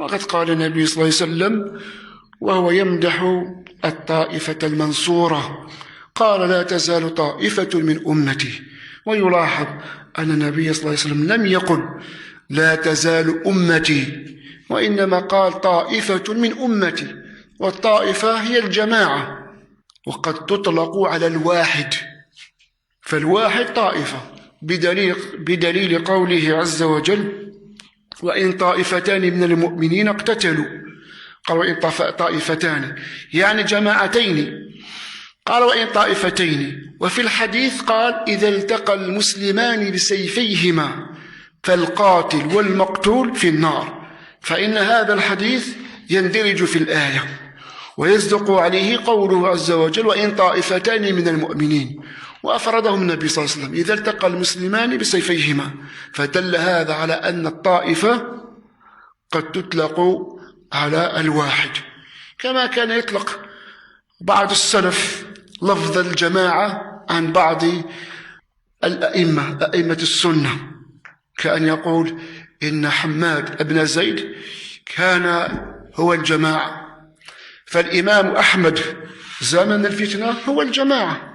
وقد قال النبي صلى الله عليه وسلم وهو يمدح الطائفة المنصورة قال: لا تزال طائفة من أمتي. ويلاحظ أن النبي صلى الله عليه وسلم لم يقل لا تزال أمتي، وإنما قال طائفة من أمتي، والطائفة هي الجماعة، وقد تطلق على الواحد، فالواحد طائفة بدليل قوله عز وجل: وإن طائفتان من المؤمنين اقتتلوا. قال: وإن طائفتان يعني جماعتين. قال: وإن طائفتين. وفي الحديث قال: إذا التقى المسلمان بسيفيهما فالقاتل والمقتول في النار. فإن هذا الحديث يندرج في الآية، ويصدق عليه قوله عز وجل: وإن طائفتان من المؤمنين، وأفردهم النبي صلى الله عليه وسلم: إذا التقى المسلمان بسيفيهما. فدل هذا على أن الطائفة قد تطلق على الواحد، كما كان يطلق بعض السلف لفظ الجماعة عن بعض أئمة السنة، كأن يقول إن حماد بن زيد كان هو الجماعة. فالإمام أحمد زمن الفتنة هو الجماعة،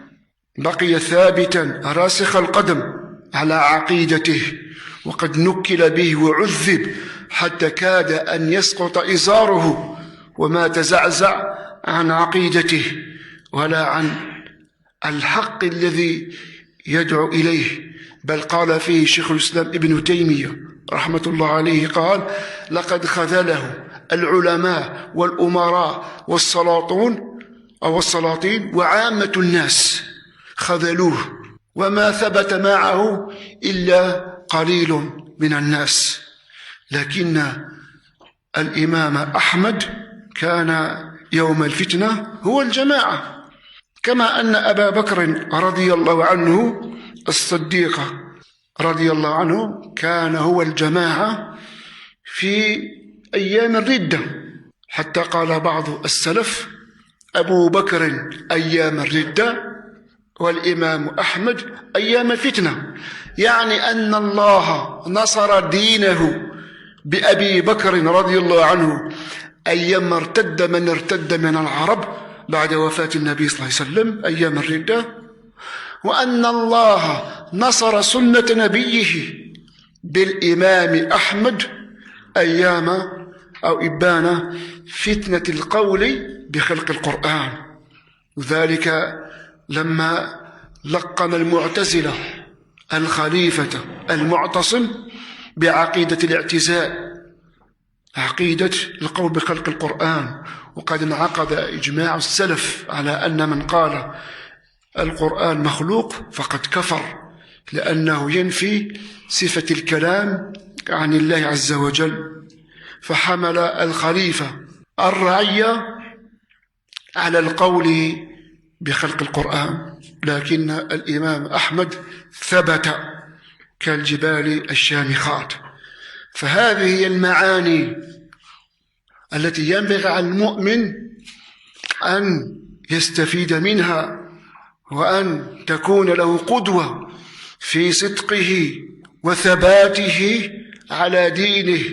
بقي ثابتا راسخ القدم على عقيدته، وقد نكل به وعذب حتى كاد أن يسقط إزاره، وما تزعزع عن عقيدته ولا عن الحق الذي يدعو إليه. بل قال فيه شيخ الإسلام ابن تيمية رحمة الله عليه قال: لقد خذله العلماء والأمراء والسلاطين وعامة الناس خذلوه، وما ثبت معه إلا قليل من الناس. لكن الإمام أحمد كان يوم الفتنة هو الجماعة، كما أن أبا بكر رضي الله عنه الصديق رضي الله عنه كان هو الجماعة في أيام الردة، حتى قال بعض السلف: أبو بكر أيام الردة والإمام أحمد أيام الفتنة، يعني أن الله نصر دينه بأبي بكر رضي الله عنه أيام ارتد من العرب بعد وفاة النبي صلى الله عليه وسلم أيام الردة، وأن الله نصر سنة نبيه بالإمام أحمد أيام أو إبان فتنة القول بخلق القرآن. وذلك لما لقن المعتزلة الخليفة المعتصم بعقيدة الاعتزال، عقيدة القول بخلق القرآن. وقد انعقد إجماع السلف على أن من قال القرآن مخلوق فقد كفر، لأنه ينفي صفة الكلام عن الله عز وجل. فحمل الخليفة الرعية على القول بخلق القرآن، لكن الإمام أحمد ثبت كالجبال الشامخات. فهذه هي المعاني التي ينبغي على المؤمن أن يستفيد منها، وأن تكون له قدوة في صدقه وثباته على دينه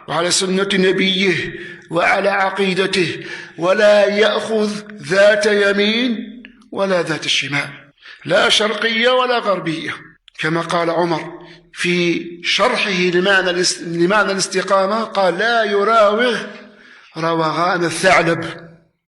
وعلى سنة نبيه وعلى عقيدته، ولا يأخذ ذات يمين ولا ذات الشمال، لا شرقية ولا غربية، كما قال عمر في شرحه لمعنى الاستقامة، قال: لا يراوغ روغان الثعلب،